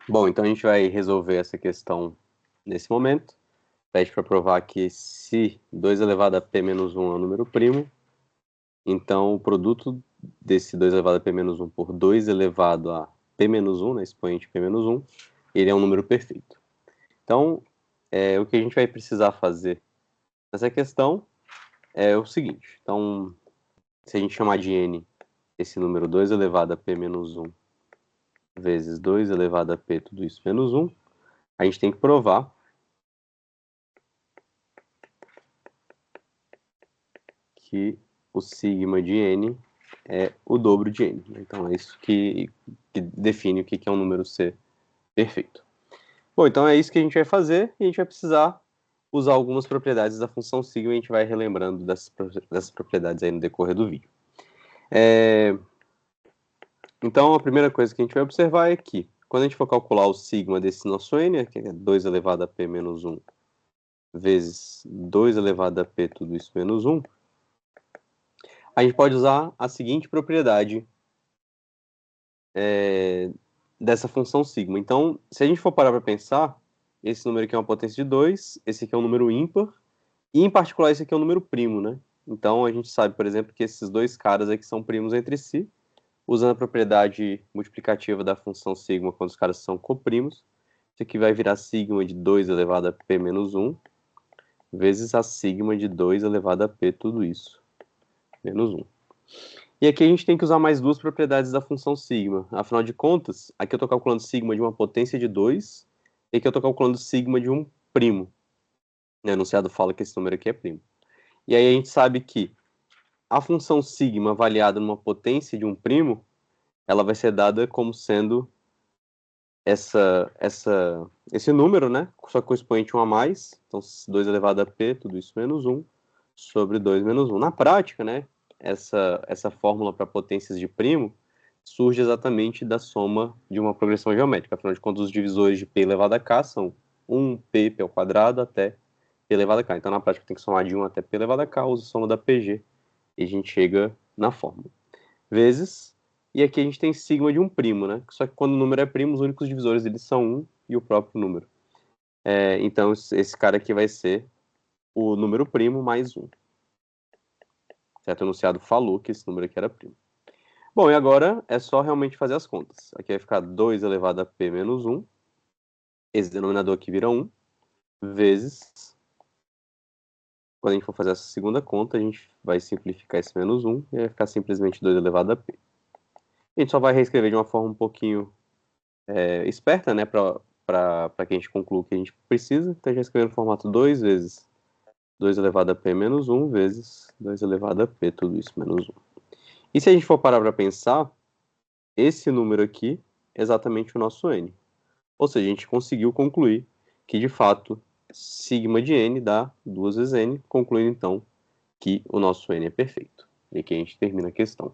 Bom, então a gente vai resolver essa questão nesse momento. Pede para provar que se 2 elevado a p menos 1 é um número primo, então o produto desse 2 elevado a p menos 1 por 2 elevado a p menos 1, né, expoente p menos 1, ele é um número perfeito. Então, o que a gente vai precisar fazer nessa questão é o seguinte. Então, se a gente chamar de n esse número 2 elevado a p menos 1 vezes 2 elevado a p, tudo isso menos 1, a gente tem que provar que o sigma de n é o dobro de n. Então, é isso que define o que é um número C perfeito. Bom, então é isso que a gente vai fazer, e a gente vai precisar usar algumas propriedades da função sigma, e a gente vai relembrando dessas propriedades aí no decorrer do vídeo. Então, a primeira coisa que a gente vai observar é que, quando a gente for calcular o sigma desse nosso n, que é 2 elevado a p menos 1, vezes 2 elevado a p, tudo isso menos 1, a gente pode usar a seguinte propriedade dessa função sigma. Então, se a gente for parar para pensar, esse número aqui é uma potência de 2, esse aqui é um número ímpar, e em particular esse aqui é um número primo, né? Então, a gente sabe, por exemplo, que esses dois caras aqui são primos entre si, usando a propriedade multiplicativa da função sigma quando os caras são coprimos. Isso aqui vai virar sigma de 2 elevado a p menos 1, vezes a sigma de 2 elevado a p, tudo isso, menos 1. E aqui a gente tem que usar mais duas propriedades da função sigma. Afinal de contas, aqui eu estou calculando sigma de uma potência de 2, e aqui eu estou calculando sigma de um primo. O enunciado fala que esse número aqui é primo. E aí a gente sabe que a função sigma avaliada numa potência de um primo, ela vai ser dada como sendo esse número, né? Só com o expoente 1 a mais. Então, 2 elevado a p, tudo isso menos 1, sobre 2 menos 1. Na prática, né? Essa fórmula para potências de primo surge exatamente da soma de uma progressão geométrica. Afinal de contas, os divisores de p elevado a k são 1p ao quadrado até p elevado a k. Então, na prática, tem que somar de 1 até p elevado a k, usa a soma da pg, e a gente chega na fórmula. Vezes, e aqui a gente tem sigma de um primo, né? Só que quando o número é primo, os únicos divisores dele são 1 e o próprio número. Então, esse cara aqui vai ser o número primo mais 1. Certo? O enunciado falou que esse número aqui era primo. Bom, e agora é só realmente fazer as contas. Aqui vai ficar 2 elevado a p menos 1. Esse denominador aqui vira 1, vezes... Quando a gente for fazer essa segunda conta, a gente vai simplificar esse menos 1 e vai ficar simplesmente 2 elevado a p. A gente só vai reescrever de uma forma um pouquinho esperta, né, para que a gente conclua o que a gente precisa. Então, a gente vai escrever no formato 2 vezes 2 elevado a p menos 1 vezes 2 elevado a p, tudo isso menos 1. E se a gente for parar para pensar, esse número aqui é exatamente o nosso n. Ou seja, a gente conseguiu concluir que, de fato, sigma de n dá 2 vezes n, concluindo, então, que o nosso n é perfeito. E aqui a gente termina a questão.